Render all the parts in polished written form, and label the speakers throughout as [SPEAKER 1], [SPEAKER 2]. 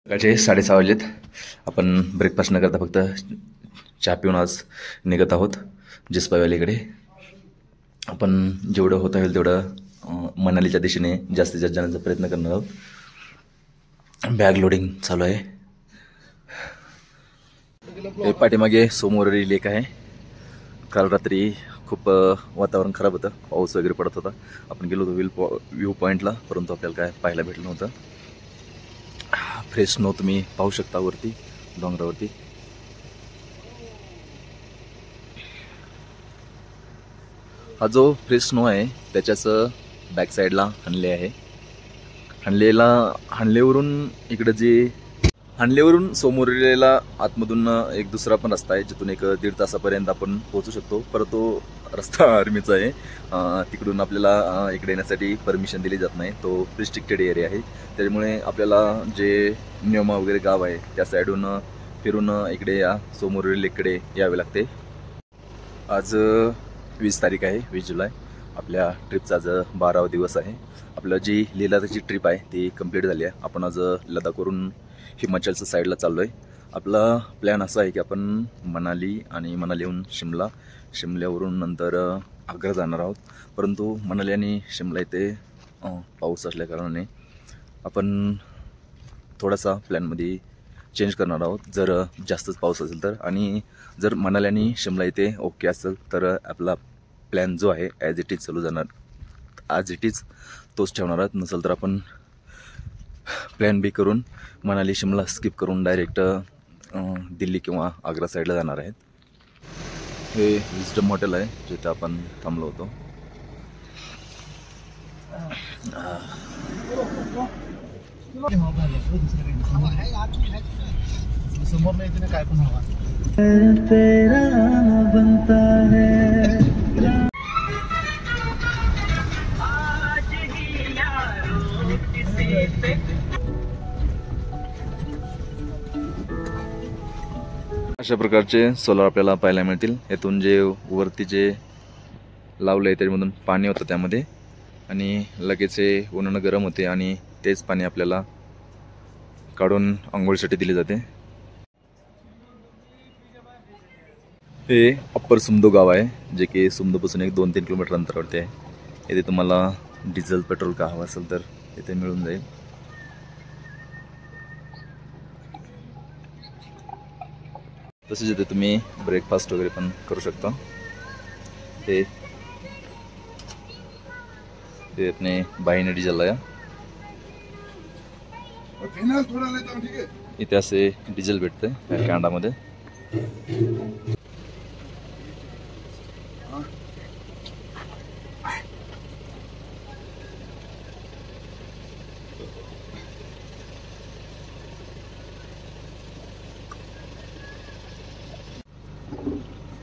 [SPEAKER 1] सकाळचे 6:30 वाजलेत. आपण ब्रेकफास्ट न करता फक्त चहा पिऊन आज निघत आहोत जिस्पावॅलीकडे. आपण जेवढं होता होईल तेवढं मनालीच्या दिशेने जास्तीत जास्त जाण्याचा प्रयत्न करणार आहोत. बॅग लोडिंग चालू आहे. पाठीमागे सोमवारी लेक आहे. काल रात्री खूप वातावरण खराब होतं, पाऊस वगैरे पडत होता. आपण गेलो होतो व्ह्यू पॉईंटला, परंतु आपल्याला काय पाहायला भेटलं नव्हतं. फ्रेश स्नो तुम्ही पाहू शकता वरती डोंगरावरती. हा जो फ्रेश स्नो आहे त्याच्याच बॅक साईडला हनले आहे. हनलेवरून सोमोरीला आतमधून एक दुसरा पण रस्ता आहे, जिथून एक 1.5 तासापर्यंत आपण पोहोचू शकतो. परंतु तो रस्ता आर्मीचा आहे. तिकडून आपल्याला इकडे येण्यासाठी परमिशन दिली जात नाही. तो रिस्ट्रिक्टेड एरिया आहे. त्यामुळे आपल्याला जे न्योमा वगैरे गाव आहे त्या साईडून फिरून इकडे या सोमोरी लेककडे यावे लागते. आज 20 तारीख आहे, 20 जुलै. आपल्या ट्रिपचा आज 12वा दिवस आहे. आपलं जी लेह-लडाखची ट्रिप आहे ती कंप्लीट झाली आहे. आपण आज लडाखवरून हिमाचलच्या साईडला चाललो आहे. आपला प्लॅन असा आहे की आपण मनाली आणि मनालीहून शिमल्यावरून नंतर आग्रा जाणार आहोत. परंतु मनाली आणि शिमला इथे पाऊस असल्या कारणाने आपण थोडासा प्लॅनमध्ये चेंज करणार आहोत. जर जास्तच पाऊस असेल तर, आणि जर मनाली आणि शिमला इथे ओके असेल तर आपला प्लॅन जो आहे ॲज इट इज चालू जाणार, ॲज इट इज तोच ठेवणार आहोत. नसेल तर आपण प्लॅन बी करून मनाली शिमला स्किप करून डायरेक्ट दिल्ली किंवा आग्रा साईडला जाणार आहेत. हे विस्डम हॉटेल आहे जिथे आपण थांबलो होतो.
[SPEAKER 2] समोर नाही तिने काय पण हवा.
[SPEAKER 1] अशा प्रकारचे सोलर आपल्याला पाहायला मिळतील. येथून जे वरती जे लावले त्याच्यामधून पाणी होतं त्यामध्ये, आणि लगेच हे उन्हानं गरम होते आणि तेच पाणी आपल्याला काढून आंघोळीसाठी दिले जाते. हे अप्पर सुमदो गाव आहे, जे की सुमदोपासून एक 2-3 किलोमीटर अंतरावरती आहे. येथे तुम्हाला डिझेल पेट्रोल का हवं असेल तर इथे मिळून जाईल. तसेच इथे तुम्ही ब्रेकफास्ट वगैरे पण करू शकता. हे अपने भाई ने डीजल लाया. इथे असे डिझेल भेटते कॅनडामध्ये.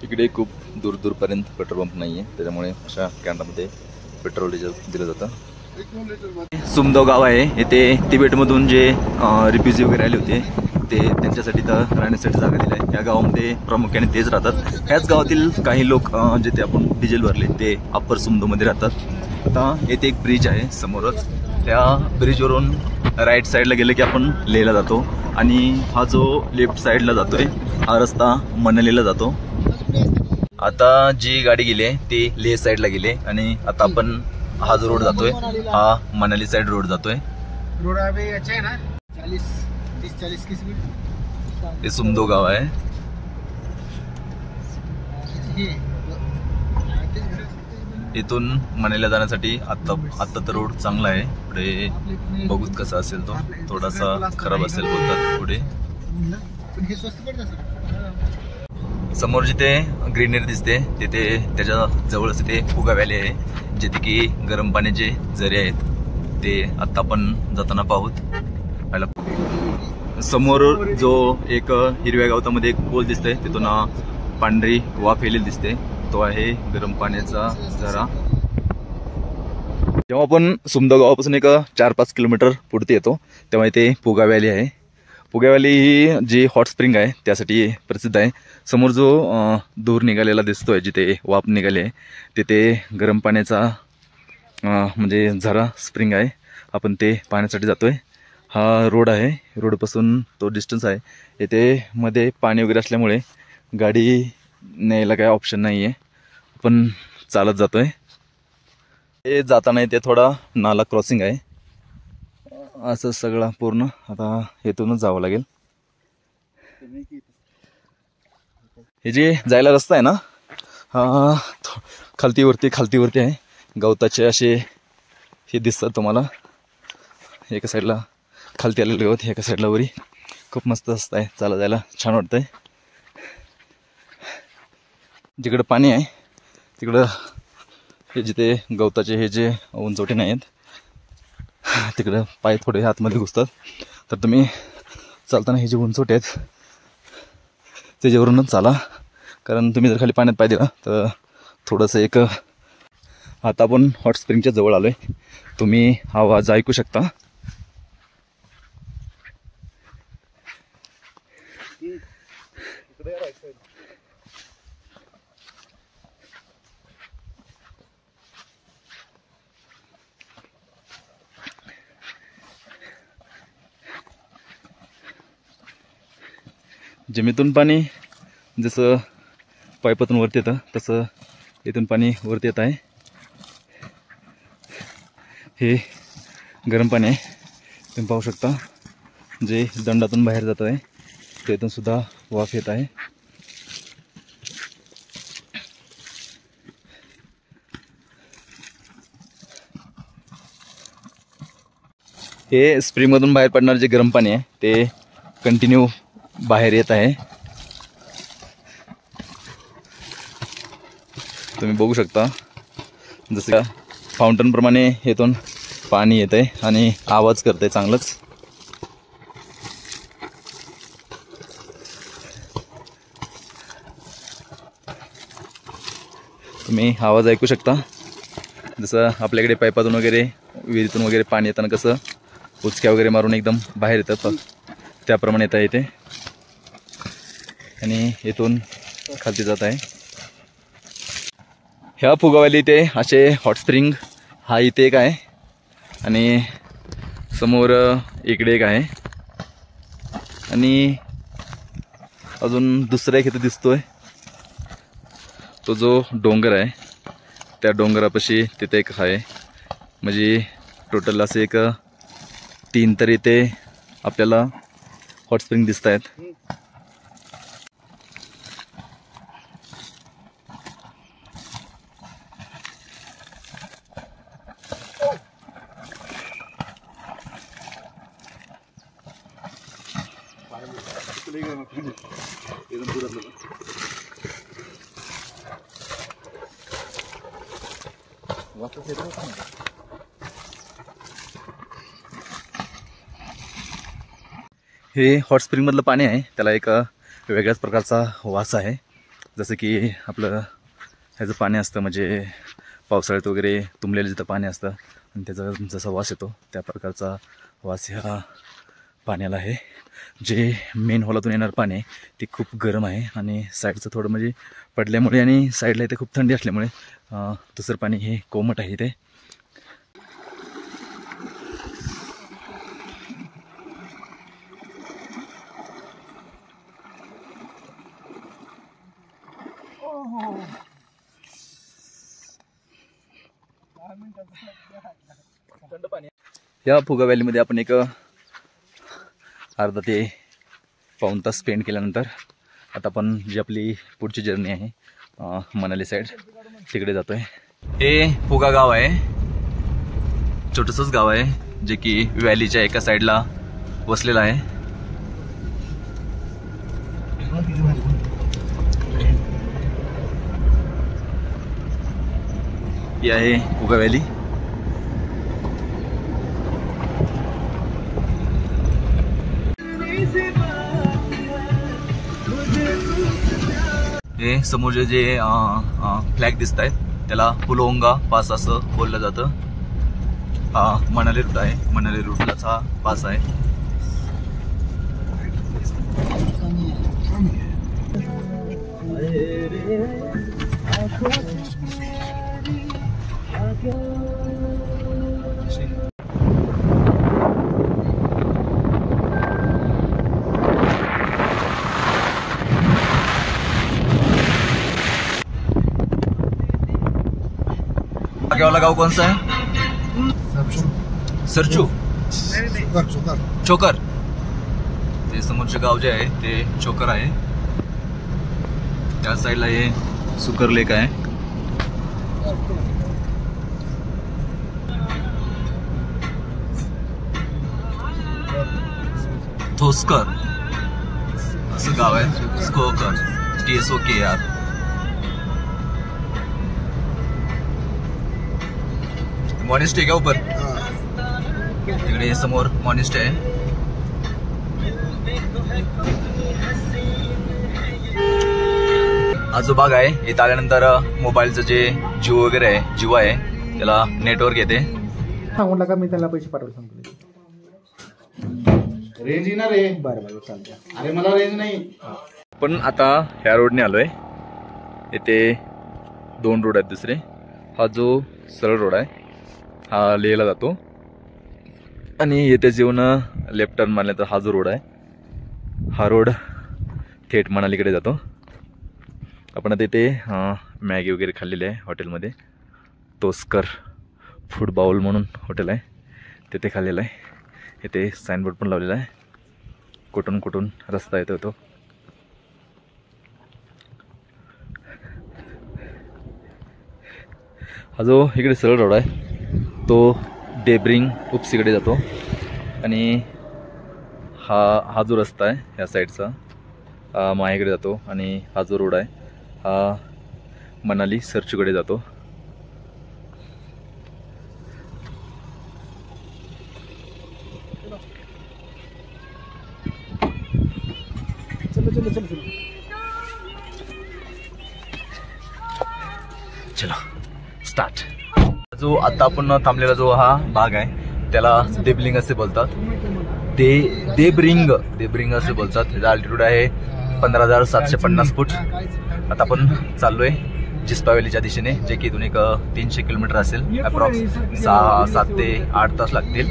[SPEAKER 1] इकडे खूप दूरपर्यंत पेट्रोल पंप नाही आहे, त्याच्यामुळे अशा कॅनडामध्ये पेट्रोल डिझेल दिलं जातं. सुमदो गाव आहे. येथे तिबेटमधून जे रिफ्युजी वगैरे आले होते ते त्यांच्यासाठी तर राहण्यासाठी जागा दिली आहे. या गावामध्ये प्रामुख्याने तेच राहतात. ह्याच गावातील काही लोक जिथे आपण डिझेल भरले ते अप्पर सुमदोमध्ये राहतात. आता येथे एक ब्रिज आहे समोरच. त्या ब्रिजवरून राईट साईडला गेलं की आपण लेहला जातो, आणि हा जो लेफ्ट साईडला जातोय हा रस्ता मनालीला जातो. आता जी गाडी गेली आहे ती लेह साईडला गेली, आणि आता आपण हा जो रोड जातोय हा मनाली साईड रोड जातोय.
[SPEAKER 2] रोड अभी अच्छा है ना, 30-40 की स्पीड.
[SPEAKER 1] हे सुमदो गाव आहे. इथून मनालीला जाण्यासाठी आता तर रोड चांगला आहे. पुढे बघूत कसा असेल, तो थोडासा खराब असेल बोलतात पुढे. समोर जिथे ग्रीनरी दिसते तिथे त्याच्या जवळच तिथे फुगा व्हॅली आहे, जिथे की गरम पाण्याचे झरे आहेत. ते आता आपण जाताना पाहूत. समोर जो एक हिरव्या गवतामध्ये एक पोल दिसतोय, तिथून पांढरी वाफ येलेली दिसते, तो आहे गरम पाण्याचा झरा. जेव्हा आपण सुमदो गावापासून एक 4-5 किलोमीटर पुढे येतो तेव्हा इथे फुगा व्हॅली आहे. फुगा व्हॅली ही जी हॉट स्प्रिंग आहे त्यासाठी प्रसिद्ध आहे. समोर जो दूर निघालेला दिसतोय जिथे वाफ निघाली आहे तिथे गरम पाण्याचा म्हणजे झरा स्प्रिंग आहे. आपण ते पाहण्यासाठी जातोय. हा रोड आहे, रोडपासून तो डिस्टन्स आहे. येथे मध्ये पाणी वगैरे असल्यामुळे गाडी न्यायला काही ऑप्शन नाही आहे, आपण चालत जातोय. हे जाताना इथे थोडा नाला क्रॉसिंग आहे, असं सगळं पूर्ण आता येथूनच जावं लागेल. हे जे जायला रस्ता आहे ना, हा खालती वरती आहे. गवताचे असे हे दिसतात तुम्हाला. एका साईडला खालती आलेले गवत, एका साईडला वरी. खूप मस्त रस्ता आहे, चाला जायला छान वाटतंय. जिकडं पाणी आहे तिकडं हे जिथे गवताचे हे जे उंचवटे नाही आहेत तिकडं पाय थोडे आतमध्ये घुसतात. तर तुम्ही चालताना हे जे उंचवटे आहेत त्याच्यावरूनच चाला, कारण तुम्ही जर खाली पाण्यात पाय दिला तर थोडंसं एक. आता आपण हॉट स्प्रिंगच्या जवळ आलो आहे, तुम्ही आवाज ऐकू शकता. जमिनीतून पाणी जसं पाईपातून वरती येतं तसं इथून पाणी वरती येत आहे. हे गरम पाणी आहे, तुम्ही पाहू शकता. जे दंडातून बाहेर जात आहे त्यातून सुद्धा वाफ येत आहे. हे स्प्रिंगमधून बाहेर पडणारे जे गरम पाणी आहे ते कंटिन्यू बाहेर येत आहे. तुम्ही बघू शकता जसं फाउंटन प्रमाणे येथून पाणी येत आहे आणि आवाज करत आहे चांगलंच. तुम्ही आवाज ऐकू शकता. जसं आपल्याकडे पाईपातून वगैरे विहिरीतून वगैरे पाणी येताना कसं उचक्या वगैरे मारून एकदम बाहेर येतं, त्याप्रमाणे येत आहे इथे. आणि येथून खालती जात आहे. ह्या फुगावाली इथे असे हॉट स्प्रिंग हा इथे एक आहे आणि समोर इकडे एक आहे आणि अजून दुसरा एक इथे दिसतोय. तो जो डोंगर आहे त्या डोंगरापाशी तिथे एक आहे. म्हणजे टोटल असे एक 3 तर इथे आपल्याला हॉट स्प्रिंग दिसत आहेत. हे हॉट स्प्रिंग मधलं पाणी आहे, त्याला एक वेगळ्याच प्रकारचा वास आहे. जसं की आपलं ह्याचं पाणी असतं म्हणजे पावसाळ्यात वगैरे तुंबलेलं जिथं पाणी असतं आणि त्याचा जसा वास येतो त्या प्रकारचा वास ह्या पाण्याला आहे. जे मेन हॉलातून येणार पाणी आहे ते खूप गरम आहे आणि साईडचं थोडं म्हणजे पडल्यामुळे आणि साईडला इथे खूप थंडी असल्यामुळे दुसरं पाणी हे कोमट आहे इथे. या फुगा व्हॅलीमध्ये आपण एक अर्धा ते पाऊण तास स्पेंड केल्यानंतर आता आपण जी आपली पुढची जर्नी आहे मनाली साईड तिकडे जातोय. हे फुगा गाव आहे, छोटंसंच गाव आहे जे की व्हॅलीच्या एका साईडला वसलेलं आहे. ही आहे फुगा व्हॅली. हे समोरचे जे फ्लॅग दिसत आहेत त्याला पुलोंगा पास असं बोललं जातं. हा मनाली रूट आहे, मनाली रूटलाच हा पास आहे. आगे वाला गाव कौन सा है? सरचू चोकर. ते समोरचे गाव जे आहे ते चोकर आहे. त्या साईडला हे सुकर लेक आहे. थोसकर असं गाव आहे. स्कोकर TSOKR. मॉनिस्टे का ऊपर इकडे समोर मॉनिस्टे आहे. हा जो भाग आहे इथं आल्यानंतर मोबाईलचं जे जिओ वगैरे आहे, जिओ आहे त्याला नेटवर्क येते.
[SPEAKER 2] सांगून टाका मी त्याला पैसे पाठवले सांगतो. रेंज येणार रे. बरं चालतंय. अरे मला रेंज नाही.
[SPEAKER 1] पण आता ह्या रोडने आलोय. इथे 2 रोड आहेत दुसरे. हा जो सरळ रोड आहे हा लेहला जातो आणि येथे जेवण लेफ्ट टर्न मारले तर हा जो रोड आहे हा रोड थेट मनालीकडे जातो. आपण आता इथे मॅगी वगैरे खाल्लेली आहे हॉटेलमध्ये. तोसकर फूड बाउल म्हणून हॉटेल आहे तिथे खाल्लेलं आहे. इथे साईनबोर्ड पण लावलेला आहे. कुठून कुठून रस्ता येतो तो. हा जो इकडे सरळ रोड आहे तो डेब्रिंग उपसीकडे जातो आणि हा जो रस्ता आहे ह्या साईडचा माहीकडे जातो आणि हा जो रोड आहे हा मनाली सरचूकडे जातो. चलो स्टार्ट. जो आता आपण थांबलेला जो हा भाग आहे त्याला देबलिंग असे बोलतात. देब्रिंग असे बोलतात. त्याचा अल्टिट्यूड आहे 15,750 फूट. आता आपण चाललोय जिस्पा व्हॅलीच्या दिशेने, जे की इथून एक 300 किलोमीटर असेल. अप्रॉक्स 7 ते 8 तास लागतील.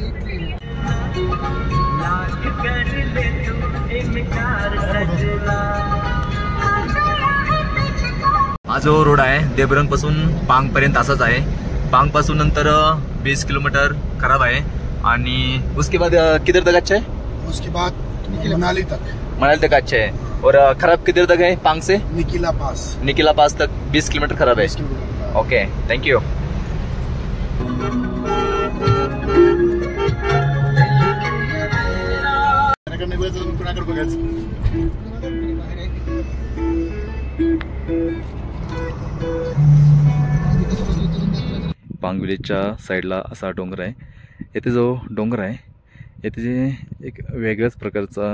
[SPEAKER 1] हा जो रोड आहे देब्रंग पासून पांग पर्यंत असाच आहे. पांग पासून नंतर 20 किलोमीटर खराब आहे आणि उसके बाद किधर तक अच्छा है?
[SPEAKER 2] उसके बाद मनाली तक
[SPEAKER 1] अच्छा है. और खराब किधर तक है? पांग से
[SPEAKER 2] निकिला
[SPEAKER 1] पास तक 20 किलोमीटर खराब है. Okay thank you. पांग विलेजच्या साईडला असा डोंगर आहे. येथे जो डोंगर आहे येथे जे एक वेगळ्याच प्रकारचा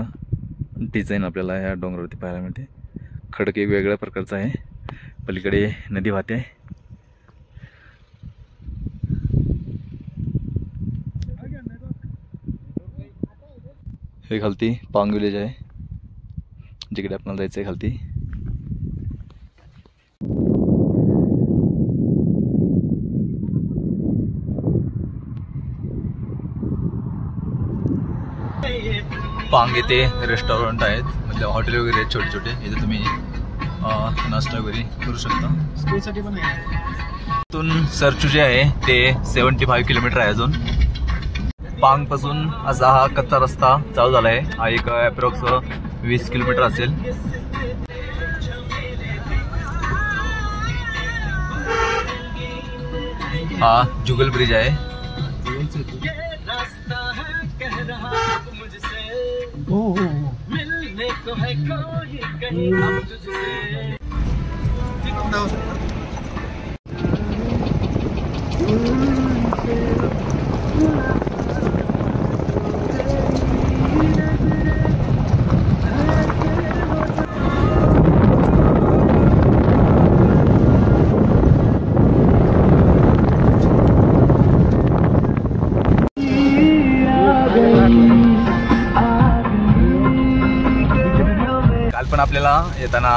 [SPEAKER 1] डिझाईन आपल्याला या डोंगरावरती पाहायला मिळते. खडक एक वेगळ्या प्रकारचा आहे. पलीकडे नदी वाहते आहे. हे खालती पांग विलेज आहे जिकडे आपल्याला जायचं आहे खालती. पांग येथे रेस्टॉरंट आहेत, म्हणजे हॉटेल वगैरे आहेत छोटे छोटे. इथे तुम्ही नाश्ता वगैरे करू शकता.
[SPEAKER 2] स्टेसाठी पण आहे.
[SPEAKER 1] इथून सरचू जे आहे ते 75 किलोमीटर आहे अजून. पांग पासून असा हा कच्चा रस्ता चालू झाला आहे. हा एक अप्रॉक्स 20 किलोमीटर असेल. हा जुगल ब्रिज आहे. पण आपल्याला येताना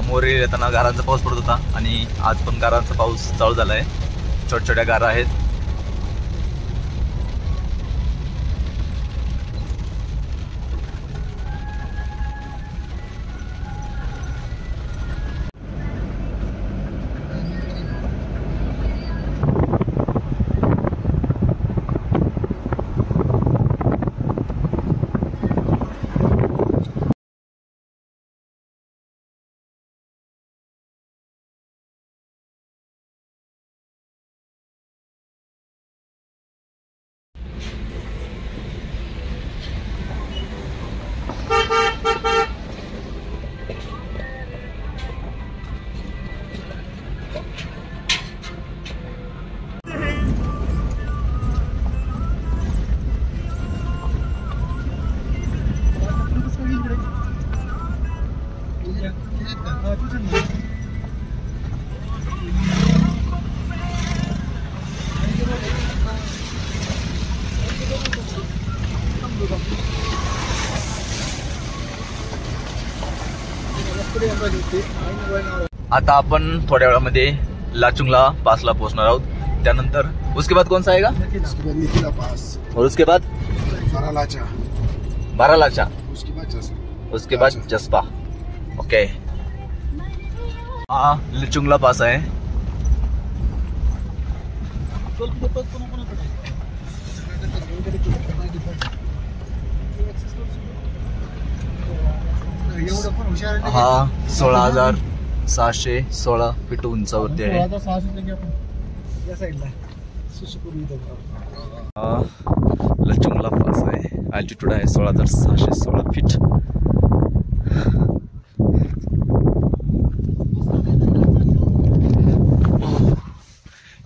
[SPEAKER 1] मोरी येताना गारांचा पाऊस पडत होता आणि आज पण गारांचा पाऊस चालू झाला आहे. छोट्या छोट्या गारा आहेत. आता आपण थोड्या वेळामध्ये लाचुंगला पासला पोहोचणार आहोत. त्यानंतर उसके बाद कौन सा आएगा?
[SPEAKER 2] उसके बाद निकिला पास
[SPEAKER 1] और उसके बाद
[SPEAKER 2] बारालाचा,
[SPEAKER 1] बारालाचा,
[SPEAKER 2] उसके बाद जसपा.
[SPEAKER 1] उसके बाद जसपा. ओके, हा लाचुंगला पास आहे. हा 16,616 फीट उंचावरती आहे. हा लाचुंगला पास आहे. अल्टिट्यूड आहे 16,616 फीट.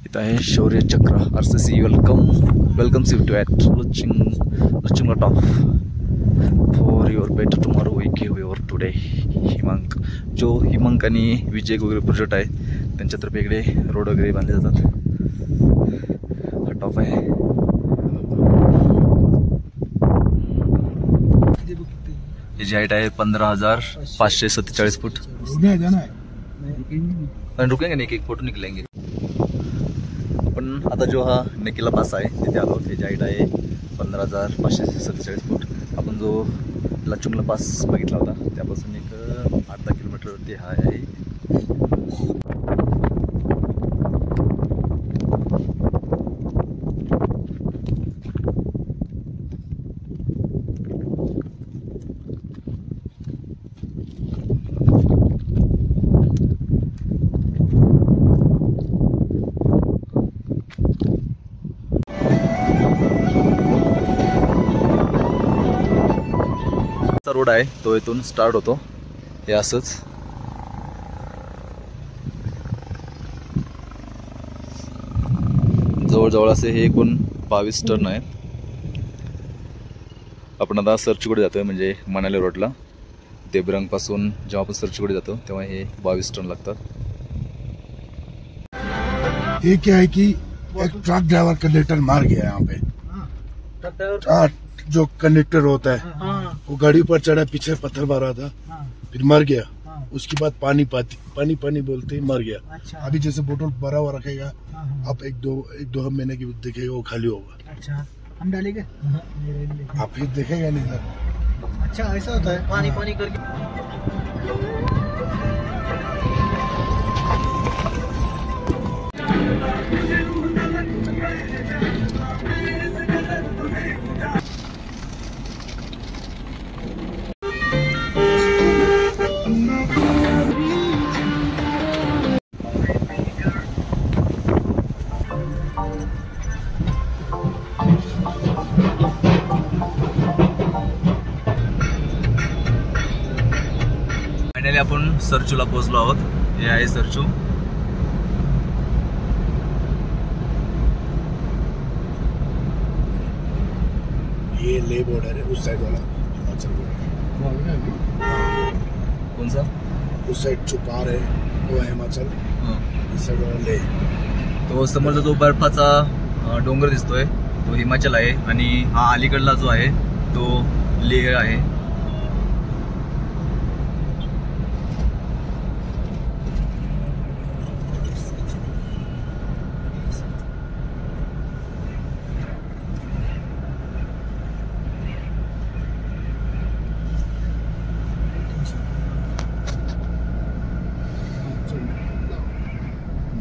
[SPEAKER 1] इथं आहे Shaurya Chakra. RCC welcome you to at Lachungla top. For your better tomorrow we give your today. Himank आणि विजय वगैरे प्रोजेक्ट आहे, त्यांच्यातर्फे इकडे रोड वगैरे बांधले जातात. हा टॉप आहे. याची हाईट आहे 15,547 फूट. रुकेंगे नहीं, एक फोटो निकलेंगे. आपण आता जो हा निकिला पास आहे तिथे आलो. त्याची हाईट आहे 15,547 फूट. आपण जो लाचुंगला पास बघितला होता त्यापासून एक 8-10 किलोमीटरवरती हा आहे. रोड आहे तो इथून स्टार्ट होतो. हे असंच जवळजवळ असे हे एकूण 22 टर्न आहेत. आपण आता सरचीकडे जातोय, म्हणजे मनाली रोडला. देबरंग पासून जेव्हा आपण सरचीकडे जातो तेव्हा हे 22 टर्न लागतात.
[SPEAKER 2] ये क्या है कि एक ट्रक ड्राइवर कंडक्टर मार गया यहाँ पे. जो कंडक्टर होता है वो गाड़ी पर चढ़ा, पीछे पत्थर मारा था, फिर मर गया. उसके बाद पानी बोलते ही मर गया. अच्छा. अभी जैसे बोतल भरा हुआ रखेगा, आप एक दो महीने की देखेगा वो खाली होगा. अच्छा, हम डालेंगे आप फिर देखेगा नहीं सर. अच्छा, ऐसा होता है. पानी करके फायनली आपण सरचूला पोहोचलो आहोत. हे आहे सरचू. ये ले बॉर्डर है, उस साइड वाला हिमाचल बॉर्डर.
[SPEAKER 1] कौन सा?
[SPEAKER 2] उस साइड जो पार है वो है हिमाचल. इस साइड वाला ले.
[SPEAKER 1] तो समोरचा जो बर्फाचा डोंगर दिसतोय तो हिमाचल आहे आणि हा अलीकडला जो आहे तो लेह आहे.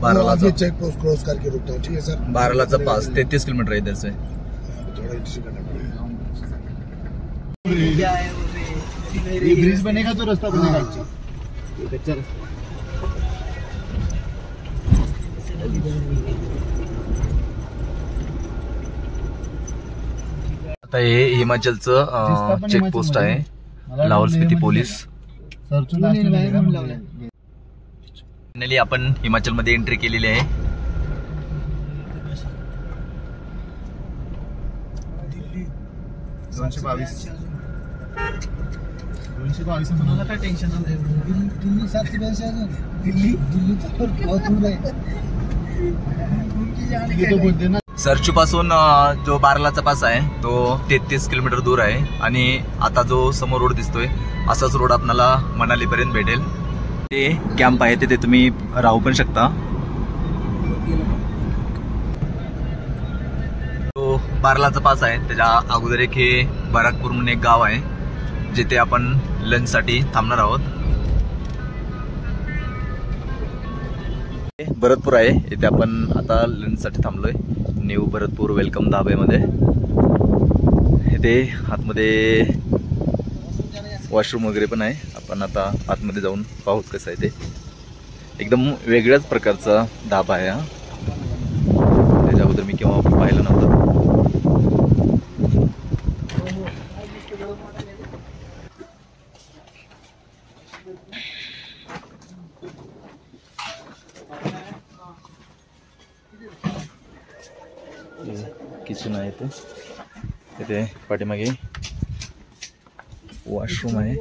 [SPEAKER 2] बारालाचा चेक पोस्ट क्रॉस करके रुकता हूँ. ठीक है सर.
[SPEAKER 1] बारालाचा पास 33 किलोमीटर है इधर से.
[SPEAKER 2] थोड़ा एंट्री करना पड़ेगा. ये ब्रिज बनेगा तो रास्ता बनेगा. अच्छा रास्ता.
[SPEAKER 1] आता हे हिमाचलचं चेक पोस्ट आहे. लाहौल स्पिती पोलीस. फायनली आपण हिमाचल मध्ये एंट्री केलेली आहे.
[SPEAKER 3] मला काय टेन्शन नाही. दिल्ली 7 अजून दिल्ली तर बहुत दूर आहे.
[SPEAKER 1] सरचू पासून जो बारलाचा पास आहे तो 33 किलोमीटर दूर आहे आणि आता जो समोर रोड दिसतोय असाच रोड आपल्याला मनाली पर्यंत भेटेल. ते कॅम्प आहे तिथे तुम्ही राहू पण शकता. तो बारलाचा पास आहे त्याच्या अगोदर एक हे बराकपूर म्हणून एक गाव आहे जिथे आपण लंच साठी थांबणार आहोत. भरतपूर आहे इथे आपण आता लंच साठी थांबलोय. न्यू भरतपूर वेलकम धाब्यामध्ये. इथे आतमध्ये वॉशरूम वगैरे पण आहे. आपण आता आतमध्ये जाऊन पाहूत कसं आहे ते. एकदम वेगळ्याच प्रकारचा धाबा आहे हा. त्याच्या अगोदर मी केव्हा पाहिला नव्हता. किचन आहे तिथे पाठीमागे वॉशरूम आहे.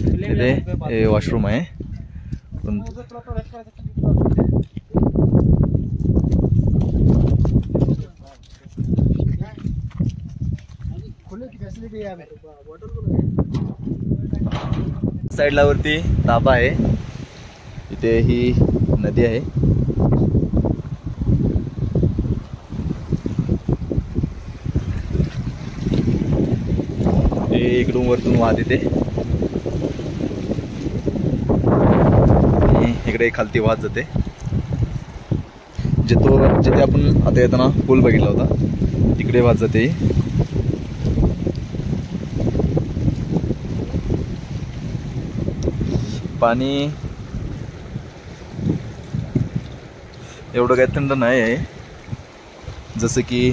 [SPEAKER 1] तिथे वॉशरूम आहे. साईडला वरती धाबा आहे. इथे ही नदी आहे. इकडून वरतून वाहत येते. इकडे खालती वाहत जाते. जिथे आपण आता येताना पूल बघितला होता तिकडे वाहत जाते. पाणी एवढं काही थंड नाही आहे. जसं की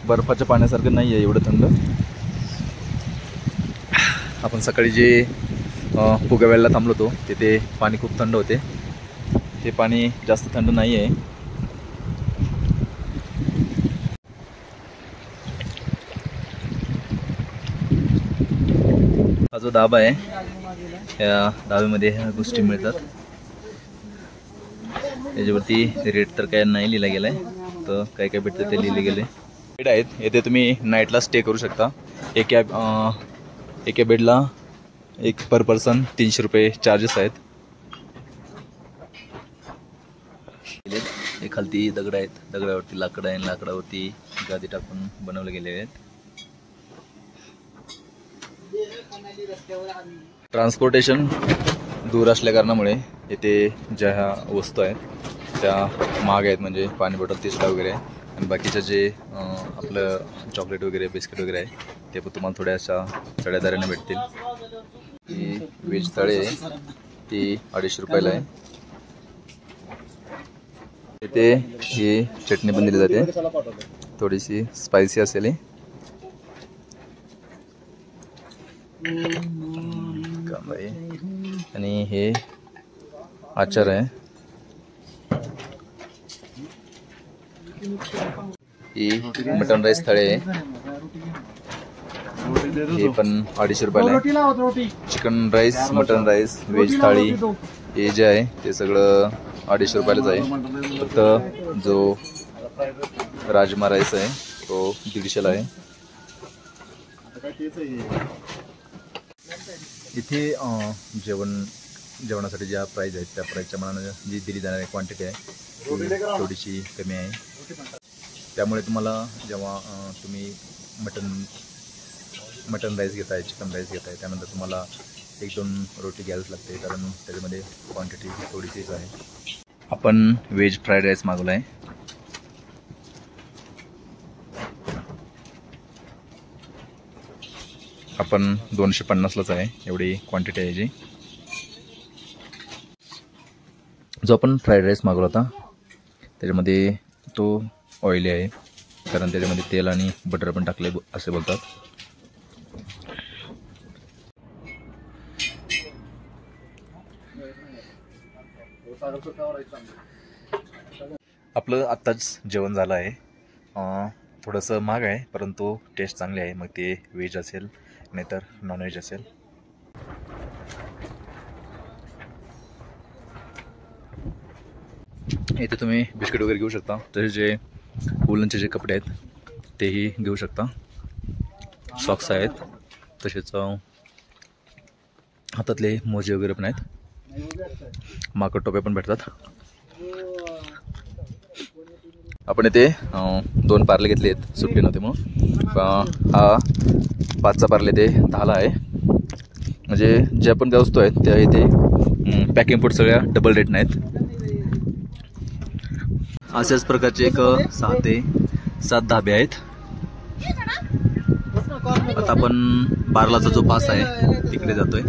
[SPEAKER 1] बर्फाच्या पाण्यासारखं नाही आहे एवढं थंड. आपण सकाळी जे पुगव्याला थांबलो होतो तिथे पाणी खूप थंड होते. हे पाणी जास्त थंड नाही आहे. हा जो धाबा आहे या धाब्यामध्ये ह्या गोष्टी मिळतात. याच्यावरती रेट तर काय नाही लिहिला गेलाय. तर काय काय भेटतं ते लिहिले गेले. बेड आहेत येथे तुम्ही नाईटला स्टे करू शकता. एका बेडला एक पर पर्सन 300 रुपये चार्जेस आहेत. हे खालती दगड आहेत. दगडावरती लाकडं आहे. लाकडावरती गादी टाकून बनवले गेले आहेत. ट्रान्सपोर्टेशन दूर असल्या कारणामुळे येथे ज्या ह्या वस्तू आहेत त्या महाग आहेत. म्हणजे पाणी बॉटल 30ला वगैरे आहे. आणि बाकीचं जे आपलं चॉकलेट वगैरे बिस्किट वगैरे आहे ते पण तुम्हाला थोड्याशा चढ्या दराने भेटतील. ही व्हेज थाळी आहे ती 250 रुपयाला आहे. इथे ही चटणी पण दिली जाते. थोडीशी स्पायसी असेल. आणि हे आचार आहे. ही मटन राईस थाळी आहे. हे पण 250 रुपयाला आहे. Chicken rice, mutton rice, veg थाळी हे जे आहे ते सगळं 250 रुपयालाच आहे. फक्त जो राजमा राईस आहे तो 150ला आहे. इथे जेवणासाठी ज्या प्राईज आहेत त्या प्राईजच्या मनानं जी दिली जाणारी क्वांटिटी आहे ती थोडीशी कमी आहे. त्यामुळे तुम्हाला जेव्हा तुम्ही मटन राईस घेताय, चिकन राईस घेताय त्यानंतर तुम्हाला 1-2 रोटी घ्यावीच लागते कारण त्याच्यामध्ये क्वांटिटी थोडीशीच आहे. आपण व्हेज फ्राईड राईस मागवला आहे. आपण 250लाच आहे एवढी क्वांटिटी आहे जी. जो आपण फ्राईड राईस मागवला होता त्याच्यामध्ये तो ऑइली आहे कारण त्याच्यामध्ये तेल आणि बटर पण टाकले असे बोलतात. आपलं आत्ताच जेवण झालं आहे. थोडंसं महाग आहे परंतु टेस्ट चांगली आहे. मग ते व्हेज असेल नाहीतर नॉनव्हेज असेल. इथे तुम्ही बिस्किट वगैरे घेऊ शकता. तसे जे वुलनचे जे कपडे आहेत तेही घेऊ शकता. सॉक्स आहेत, तसेच हातातले मोजे वगैरे पण आहेत. माकड टोप्या पण भेटतात. आपण इथे 2 पार्ले घेतले आहेत, सुट्टे नव्हते म्हणून. हा 5चा पार्ले ते 10ला आहे. म्हणजे ज्या पण त्या वस्तू आहेत त्या इथे पॅकिंग फूड सगळ्या डबल रेट नाहीत. अशाच प्रकारचे एक 6 ते 7 धाबे आहेत. आता आपण बारलाचा जो पास आहे तिकडे जातोय.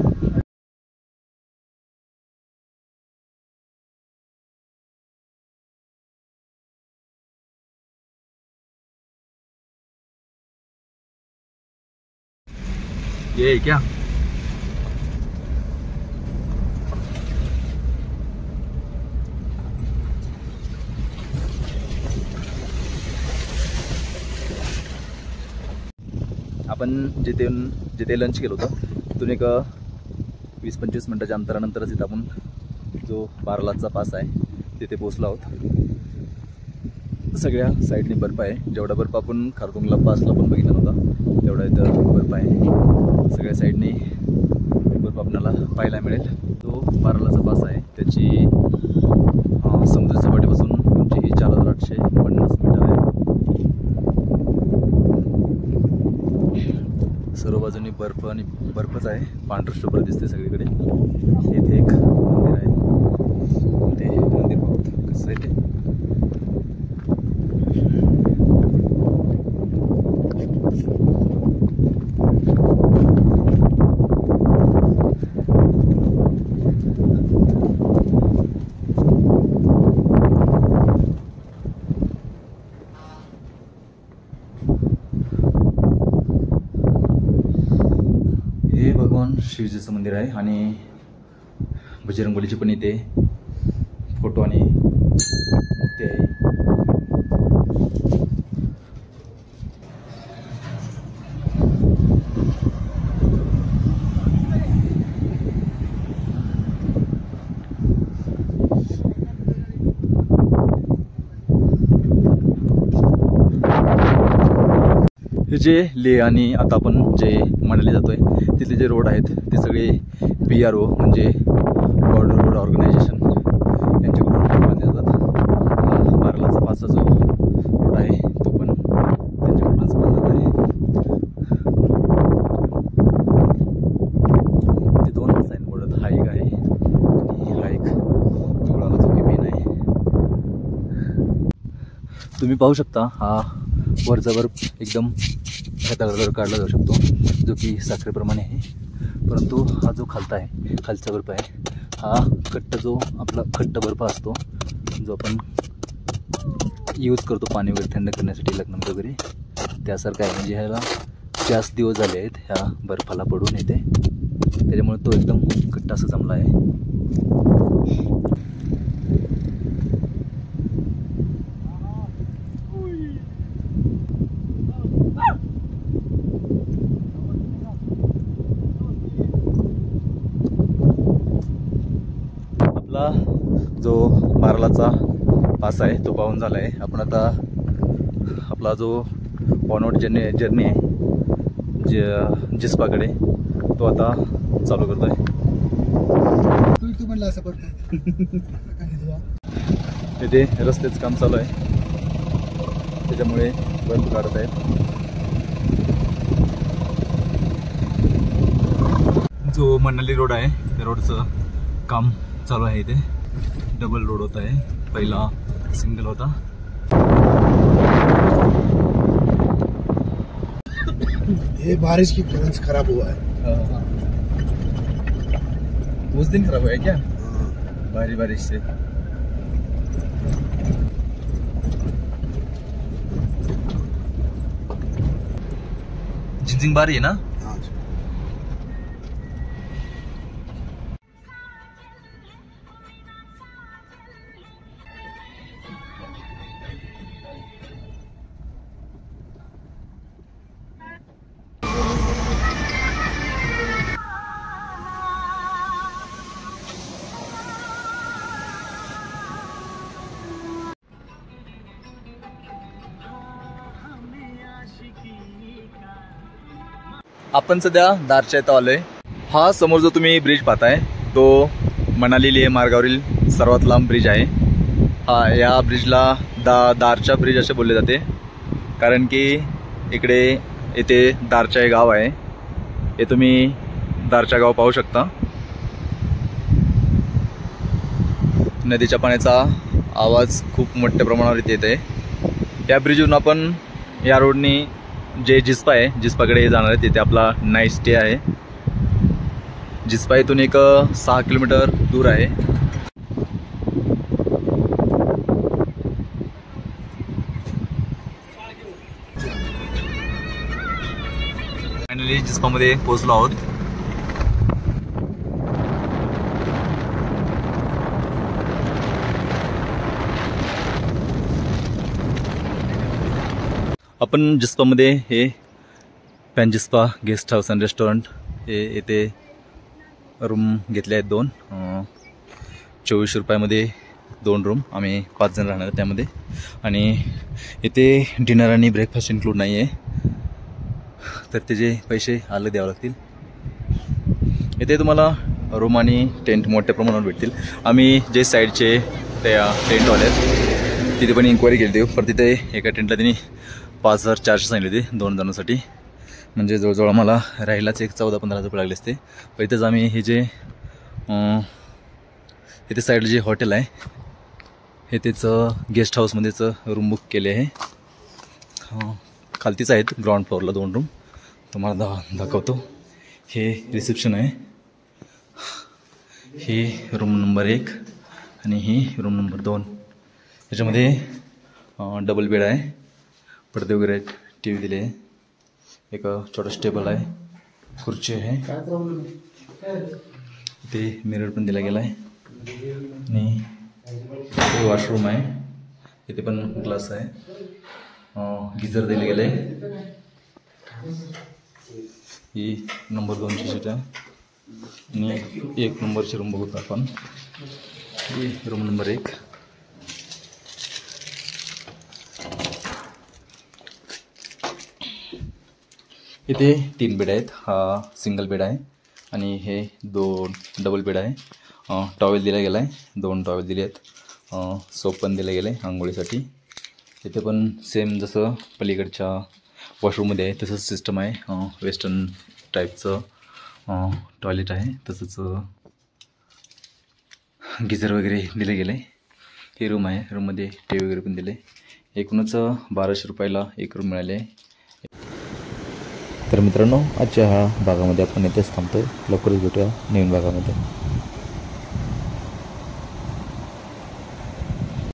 [SPEAKER 1] ये क्या आपण जिथे लंच केलं होतं तिथून एक 20-25 मिनिटाच्या अंतरानंतरच इथं आपण जो बारलाचा पास आहे तिथे पोहोचलो आहोत. सगळ्या साईडने बर्फ आहे. जेवढा बर्फ आपण खारदुंगला पासला पण बघितला नव्हता तेवढा इथं बर्फ आहे. सगळ्या साईडने बर्फ आपल्याला पाहायला मिळेल. जो बारलाचा पास आहे त्याची समुद्र सपाटीपासून उंची 4850 मीटर आहे. सर्व बाजूनी बर्फ आणि बर्फच आहे. पांढरं शुभ्र दिसते सगळीकडे. इथे एक मंदिर आहे. ते मंदिर बघत कसं आहे ते. हे भगवान शिवजीचं मंदिर आहे आणि बजरंगबलीची पण इथे फोटो आणि मूर्ती आहे. हे जे लेह आणि आता आपण जे मनाली जातोय तिथले जे रोड आहेत ते सगळे PRO म्हणजे बॉर्डर रोड ऑर्गनायझेशन यांच्याकडून बांधले जातात. बारलाचा पाचचा जो रोड आहे तो पण त्यांच्याकडूनच बांधला आहे. ते 2 साईनबोर्ड आहेत. हा एक आहे आणि हा एक तेवढा जो की मेन आहे. तुम्ही पाहू शकता हा वरचा बर्फ एकदम हातावर काढला जाऊ शकतो जो की साखरेप्रमाणे आहे. परंतु हा जो खालचा बर्फ आहे हा कट्ट जो आपला खट्ट बर्फ असतो जो आपण यूज करतो पाणी वगैरे थंड करण्यासाठी लग्नामध्ये वगैरे त्यासारखं आहे. म्हणजे ह्याला जास्त दिवस झाले आहेत ह्या बर्फाला पडून येते त्याच्यामुळे तो एकदम कट्टा असा जमला आहे. जो बारलाचा पास आहे तो पाहून झाला आहे. आपण आता आपला जो ऑनवर्ड जर्नी आहे जिस्पाकडे तो आता चालू करतोय. इथे रस्त्याचं काम चालू आहे त्याच्यामुळे बर्फ काढत आहेत. जो मनाली रोड आहे त्या रोडचं काम चालू आहे. इथे डबल रोड होता है, पहला सिंगल होता.
[SPEAKER 2] ये बारिश की वजह से खराब हुआ है.
[SPEAKER 1] उस दिन खराब हुआ है क्या? भारी बारिश से. झिंझिंग बारी है ना. आपण सध्या दारच्या इथं आलोय. हा समोर जो तुम्ही ब्रिज पाहताय तो मनाली लेह मार्गावरील सर्वात लांब ब्रिज आहे. या ब्रिजला दारचा ब्रिज असे बोलले जाते, कारण की येथे दारचा हे गाव आहे. हे तुम्ही दारचा गाव पाहू शकता. नदीच्या पाण्याचा आवाज खूप मोठ्या प्रमाणावर इथे येत आहे. या ब्रिजवरून आपण या रोडनी जे जिस्पा आहे, जिस्पाकडे जाणार आहे. तिथे आपला नाईट स्टे आहे. जिस्पा इथून एक 6 किलोमीटर दूर आहे. फायनली जिस्पामध्ये पोहोचलो आहोत. आपण जिस्पामध्ये हे पॅन Jispa guest house and restaurant हे येथे रूम घेतले आहेत 2. 24 रुपयामध्ये 2 रूम. आम्ही 5 जण राहणार त्यामध्ये. आणि इथे डिनर आणि ब्रेकफास्ट इन्क्लूड नाही आहे, तर त्याचे पैसे अलग द्यावे लागतील. इथे तुम्हाला रूम आणि टेंट मोठ्या प्रमाणावर भेटतील. आम्ही जे साईडचे त्या टेंटवाले आहेत तिथे पण इन्क्वायरी केली होती, पण तिथे एका टेंटला त्यांनी 5,400 सांगितले होते 2 जणांसाठी. म्हणजे जवळजवळ आम्हाला राहिलाच एक 14-15 रुपये लागले असते. पण इथेच आम्ही हे जे इथे साईडला जे हॉटेल आहे हे त्याचं गेस्ट हाऊसमध्येच रूम बुक केले आहे. खालतीच आहेत ग्राउंड फ्लोअरला 2 रूम. तुम्हाला दाखवतो. हे रिसेप्शन आहे. ही रूम नंबर 1 आणि ही रूम नंबर 2. याच्यामध्ये डबल बेड आहे, पडदे वगैरे आहेत, टी व्ही दिले आहे, एक छोटासा टेबल आहे, खुर्ची आहे, ते मिरर पण दिला गेला आहे आणि वॉशरूम आहे. इथे पण ग्लास आहे, गिझर दिले गेले. ही नंबर 2ची सीट आहे आणि 1 नंबरची रूम बघू आपण. ही रूम नंबर 1. इथे 3 बेड आहेत. हा सिंगल बेड आहे आणि हे 2 डबल बेड आहे. टॉवेल दिला गेला आहे, 2 टॉवेल दिले आहेत. सोप पण दिलं गेलं आहे आंघोळीसाठी. इथे पण सेम जसं पलीकडच्या वॉशरूममध्ये आहे तसंच सिस्टम आहे. वेस्टर्न टाईपचं टॉयलेट आहे, तसंच गिझर वगैरे दिले गेले. ही रूम आहे, रूममध्ये टी व्ही वगैरे पण दिले. एकूणच 1200 रुपयाला 1 रूम मिळाले. तर मित्रांनो, आजच्या ह्या भागामध्ये आपण इथेच थांबतो. लवकरच भेटूया नवीन भागामध्ये.